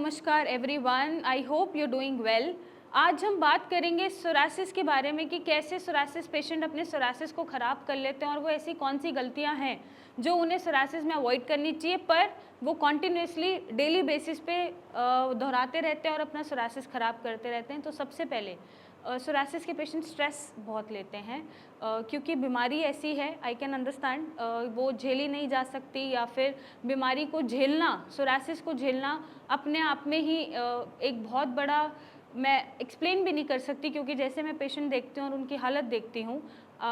नमस्कार everyone, I hope you doing well. आज हम बात करेंगे सोरासिस के बारे में कि कैसे सोरासिस पेशेंट अपने सोरासिस को ख़राब कर लेते हैं और वो ऐसी कौन सी गलतियां हैं जो उन्हें सोरासिस में अवॉइड करनी चाहिए, पर वो कॉन्टिन्यूसली डेली बेसिस पे दोहराते रहते हैं और अपना सोरासिस ख़राब करते रहते हैं। तो सबसे पहले सोरासिस के पेशेंट स्ट्रेस बहुत लेते हैं क्योंकि बीमारी ऐसी है, आई कैन अंडरस्टैंड, वो झेली नहीं जा सकती या फिर बीमारी को झेलना, सोरासिस को झेलना अपने आप में ही एक बहुत बड़ा, मैं एक्सप्लेन भी नहीं कर सकती क्योंकि जैसे मैं पेशेंट देखती हूँ और उनकी हालत देखती हूँ,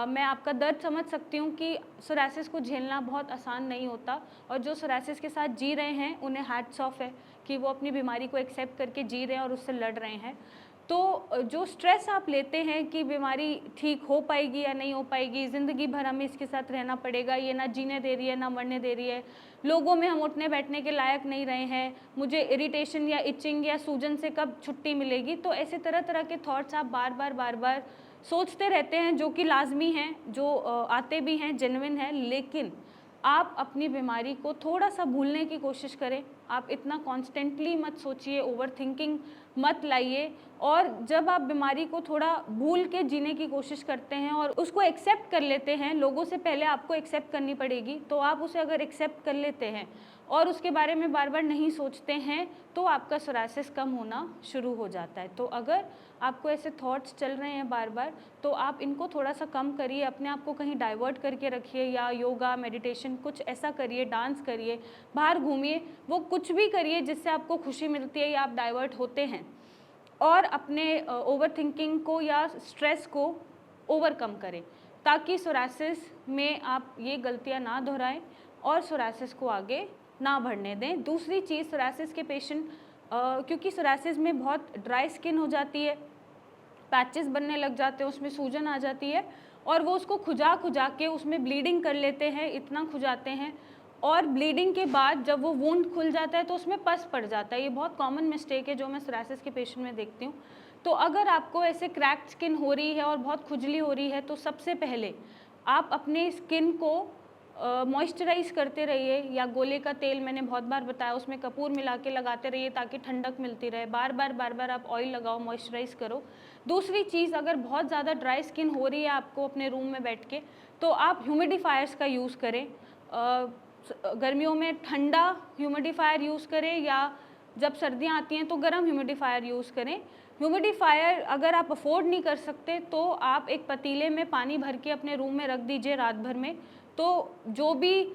मैं आपका दर्द समझ सकती हूँ कि सोरासिस को झेलना बहुत आसान नहीं होता। और जो सोरासिस के साथ जी रहे हैं उन्हें हैट्स ऑफ है कि वो अपनी बीमारी को एक्सेप्ट करके जी रहे हैं और उससे लड़ रहे हैं। तो जो स्ट्रेस आप लेते हैं कि बीमारी ठीक हो पाएगी या नहीं हो पाएगी, ज़िंदगी भर हमें इसके साथ रहना पड़ेगा, ये ना जीने दे रही है ना मरने दे रही है, लोगों में हम उठने बैठने के लायक नहीं रहे हैं, मुझे इरिटेशन या इचिंग या सूजन से कब छुट्टी मिलेगी, तो ऐसे तरह तरह के थॉट्स आप बार बार सोचते रहते हैं, जो कि लाजमी हैं, जो आते भी हैं, जेन्युइन है। लेकिन आप अपनी बीमारी को थोड़ा सा भूलने की कोशिश करें। आप इतना कॉन्स्टेंटली मत सोचिए, ओवर थिंकिंग मत लाइए। और जब आप बीमारी को थोड़ा भूल के जीने की कोशिश करते हैं और उसको एक्सेप्ट कर लेते हैं, लोगों से पहले आपको एक्सेप्ट करनी पड़ेगी, तो आप उसे अगर एक्सेप्ट कर लेते हैं और उसके बारे में बार बार नहीं सोचते हैं तो आपका सोरासिस कम होना शुरू हो जाता है। तो अगर आपको ऐसे थॉट्स चल रहे हैं बार बार, तो आप इनको थोड़ा सा कम करिए, अपने आप को कहीं डाइवर्ट करके रखिए, या योगा, मेडिटेशन कुछ ऐसा करिए, डांस करिए, बाहर घूमिए, वो कुछ भी करिए जिससे आपको खुशी मिलती है या आप डाइवर्ट होते हैं। और अपने ओवर थिंकिंग को या स्ट्रेस को ओवरकम करें ताकि सोरासिस में आप ये गलतियां ना दोहराएं और सोरासिस को आगे ना बढ़ने दें। दूसरी चीज़, सोरासिस के पेशेंट क्योंकि सोरासिस में बहुत ड्राई स्किन हो जाती है, पैचेस बनने लग जाते हैं, उसमें सूजन आ जाती है और वो उसको खुजा खुजा के उसमें ब्लीडिंग कर लेते हैं, इतना खुजाते हैं, और ब्लीडिंग के बाद जब वो वुंड खुल जाता है तो उसमें पस पड़ जाता है। ये बहुत कॉमन मिस्टेक है जो मैं सोरासिस के पेशेंट में देखती हूँ। तो अगर आपको ऐसे क्रैक्ड स्किन हो रही है और बहुत खुजली हो रही है, तो सबसे पहले आप अपने स्किन को मॉइस्चराइज़ करते रहिए, या गोले का तेल मैंने बहुत बार बताया, उसमें कपूर मिला के लगाते रहिए ताकि ठंडक मिलती रहे। बार बार आप ऑयल लगाओ, मॉइस्चराइज़ करो। दूसरी चीज़, अगर बहुत ज़्यादा ड्राई स्किन हो रही है आपको अपने रूम में बैठ के, तो आप ह्यूमिडिफायर्स का यूज़ करें। गर्मियों में ठंडा ह्यूमिडिफायर यूज़ करें, या जब सर्दियाँ आती हैं तो गर्म ह्यूमिडिफायर यूज़ करें। ह्यूमिडिफायर अगर आप अफोर्ड नहीं कर सकते तो आप एक पतीले में पानी भर के अपने रूम में रख दीजिए रात भर में, तो जो भी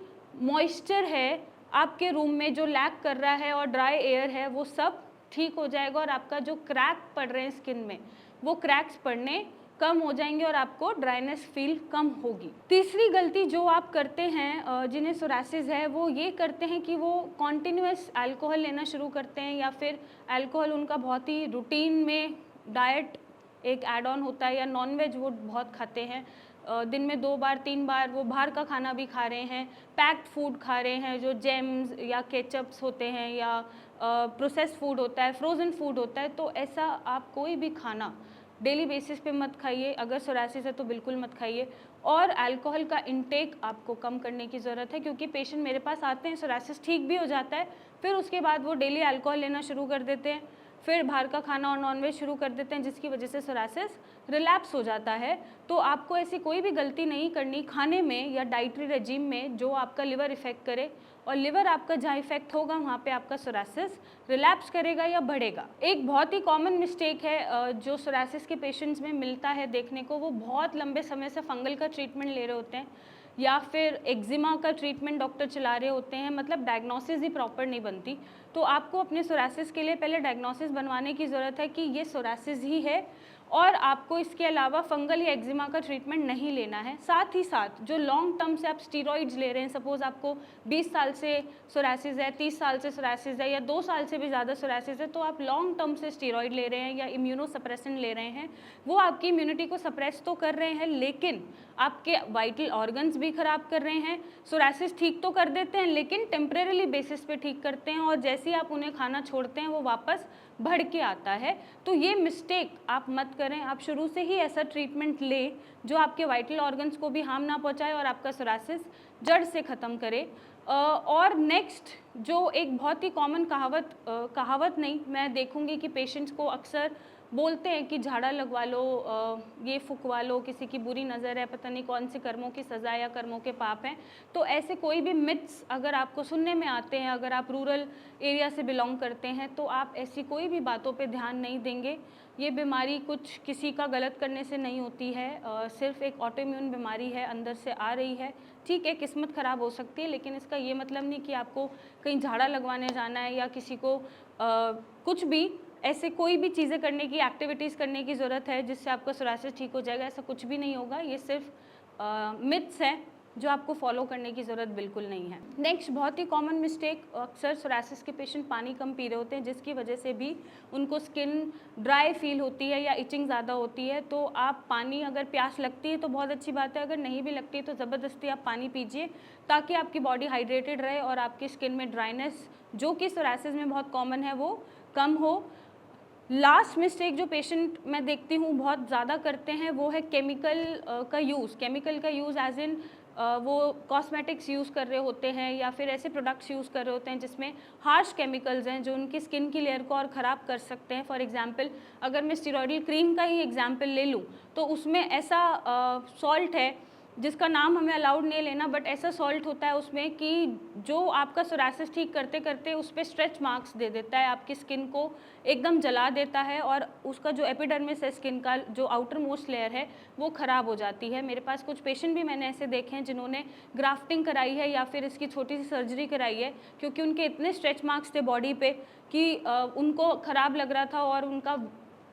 मॉइस्चर है आपके रूम में जो लैक कर रहा है और ड्राई एयर है वो सब ठीक हो जाएगा और आपका जो क्रैक पड़ रहे हैं स्किन में, वो क्रैक्स पड़ने कम हो जाएंगे और आपको ड्राइनेस फील कम होगी। तीसरी गलती जो आप करते हैं जिन्हें सोरासिस है, वो ये करते हैं कि वो कॉन्टिन्यूस अल्कोहल लेना शुरू करते हैं, या फिर अल्कोहल उनका बहुत ही रूटीन में डाइट एक ऐड ऑन होता है, या नॉनवेज वो बहुत खाते हैं, दिन में 2 बार 3 बार वो बाहर का खाना भी खा रहे हैं, पैक्ड फूड खा रहे हैं, जो जैम्स या केचप्स होते हैं, या प्रोसेस्ड फूड होता है, फ्रोज़न फूड होता है। तो ऐसा आप कोई भी खाना डेली बेसिस पे मत खाइए। अगर सोरासिस है तो बिल्कुल मत खाइए। और अल्कोहल का इंटेक आपको कम करने की ज़रूरत है, क्योंकि पेशेंट मेरे पास आते हैं, सोरासिस ठीक भी हो जाता है, फिर उसके बाद वो डेली अल्कोहल लेना शुरू कर देते हैं, फिर बाहर का खाना और नॉनवेज शुरू कर देते हैं, जिसकी वजह से सोरासिस रिलैप्स हो जाता है। तो आपको ऐसी कोई भी गलती नहीं करनी खाने में या डाइटरी रेजिम में जो आपका लिवर इफ़ेक्ट करे, और लिवर आपका जहाँ इफेक्ट होगा वहाँ पे आपका सोरासिस रिलैप्स करेगा या बढ़ेगा। एक बहुत ही कॉमन मिस्टेक है जो सोरासिस के पेशेंट्स में मिलता है देखने को, वो बहुत लंबे समय से फंगल का ट्रीटमेंट ले रहे होते हैं या फिर एक्जिमा का ट्रीटमेंट डॉक्टर चला रहे होते हैं, मतलब डायग्नोसिस ही प्रॉपर नहीं बनती। तो आपको अपने सोरासिस के लिए पहले डायग्नोसिस बनवाने की ज़रूरत है कि ये सोरासिस ही है, और आपको इसके अलावा फंगल या एक्जिमा का ट्रीटमेंट नहीं लेना है। साथ ही साथ जो लॉन्ग टर्म से आप स्टीरॉइड्स ले रहे हैं, सपोज़ आपको 20 साल से सोरासिस है, 30 साल से सोरासिस है, या 2 साल से भी ज़्यादा सोरासिस है, तो आप लॉन्ग टर्म से स्टीरॉइड ले रहे हैं या इम्यूनो सप्रेसेंट ले रहे हैं, वो आपकी इम्यूनिटी को सप्रेस तो कर रहे हैं, लेकिन आपके वाइटल ऑर्गन्स भी ख़राब कर रहे हैं। सोरासिस ठीक तो कर देते हैं, लेकिन टेम्परेरी बेसिस पे ठीक करते हैं, और जैसे ही आप उन्हें खाना छोड़ते हैं वो वापस बढ़ के आता है। तो ये मिस्टेक आप मत करें, आप शुरू से ही ऐसा ट्रीटमेंट लें जो आपके वाइटल ऑर्गन्स को भी हार्म ना पहुंचाए और आपका सोरासिस जड़ से ख़त्म करे। और नेक्स्ट जो एक बहुत ही कॉमन कहावत नहीं, मैं देखूंगी कि पेशेंट्स को अक्सर बोलते हैं कि झाड़ा लगवा लो, ये फुकवा लो, किसी की बुरी नज़र है, पता नहीं कौन से कर्मों की सज़ा या कर्मों के पाप हैं। तो ऐसे कोई भी मिथ्स अगर आपको सुनने में आते हैं, अगर आप रूरल एरिया से बिलोंग करते हैं, तो आप ऐसी कोई भी बातों पे ध्यान नहीं देंगे। ये बीमारी कुछ किसी का गलत करने से नहीं होती है, सिर्फ एक ऑटोइम्यून बीमारी है, अंदर से आ रही है। ठीक है, किस्मत ख़राब हो सकती है, लेकिन इसका ये मतलब नहीं कि आपको कहीं झाड़ा लगवाने जाना है या किसी को कुछ भी ऐसे कोई भी चीज़ें करने की, एक्टिविटीज़ करने की ज़रूरत है जिससे आपका सोरासिस ठीक हो जाएगा। ऐसा कुछ भी नहीं होगा। ये सिर्फ मिथ्स हैं जो आपको फॉलो करने की ज़रूरत बिल्कुल नहीं है। नेक्स्ट बहुत ही कॉमन मिस्टेक, अक्सर सोरासिस के पेशेंट पानी कम पी रहे होते हैं, जिसकी वजह से भी उनको स्किन ड्राई फील होती है या इचिंग ज़्यादा होती है। तो आप पानी, अगर प्यास लगती है तो बहुत अच्छी बात है, अगर नहीं भी लगती है तो ज़बरदस्ती आप पानी पीजिए ताकि आपकी बॉडी हाइड्रेटेड रहे और आपकी स्किन में ड्राइनेस, जो कि सोरासिस में बहुत कॉमन है, वो कम हो। लास्ट मिस्टेक जो पेशेंट मैं देखती हूँ बहुत ज़्यादा करते हैं वो है केमिकल का यूज़ एज इन वो कॉस्मेटिक्स यूज़ कर रहे होते हैं या फिर ऐसे प्रोडक्ट्स यूज़ कर रहे होते हैं जिसमें हार्श केमिकल्स हैं जो उनकी स्किन की लेयर को और ख़राब कर सकते हैं। फॉर एग्जांपल, अगर मैं स्टेरॉइडल क्रीम का ही एग्जांपल ले लूँ तो उसमें ऐसा सॉल्ट है जिसका नाम हमें अलाउड नहीं लेना, बट ऐसा सॉल्ट होता है उसमें कि जो आपका सोरासिस ठीक करते करते उस पर स्ट्रेच मार्क्स दे देता है, आपकी स्किन को एकदम जला देता है और उसका जो एपिडर्मिस है, स्किन का जो आउटर मोस्ट लेयर है, वो ख़राब हो जाती है। मेरे पास कुछ पेशेंट भी मैंने ऐसे देखे हैं जिन्होंने ग्राफ्टिंग कराई है या फिर इसकी छोटी सी सर्जरी कराई है, क्योंकि उनके इतने स्ट्रेच मार्क्स थे बॉडी पे कि उनको ख़राब लग रहा था और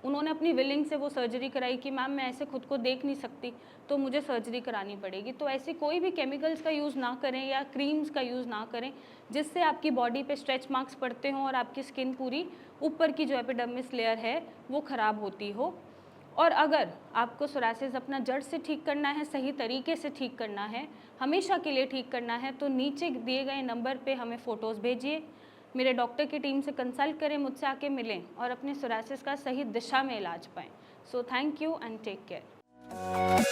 उन्होंने अपनी विलिंग से वो सर्जरी कराई कि मैम मैं ऐसे खुद को देख नहीं सकती, तो मुझे सर्जरी करानी पड़ेगी। तो ऐसे कोई भी केमिकल्स का यूज़ ना करें या क्रीम्स का यूज़ ना करें जिससे आपकी बॉडी पे स्ट्रेच मार्क्स पड़ते हों और आपकी स्किन पूरी ऊपर की जो एपिडर्मिस लेयर है वो ख़राब होती हो। और अगर आपको सोरासिस अपना जड़ से ठीक करना है, सही तरीके से ठीक करना है, हमेशा के लिए ठीक करना है, तो नीचे दिए गए नंबर पे हमें फ़ोटोज़ भेजिए, मेरे डॉक्टर की टीम से कंसल्ट करें, मुझसे आके मिलें और अपने सोरासिस का सही दिशा में इलाज पाएँ। So thank you and take care.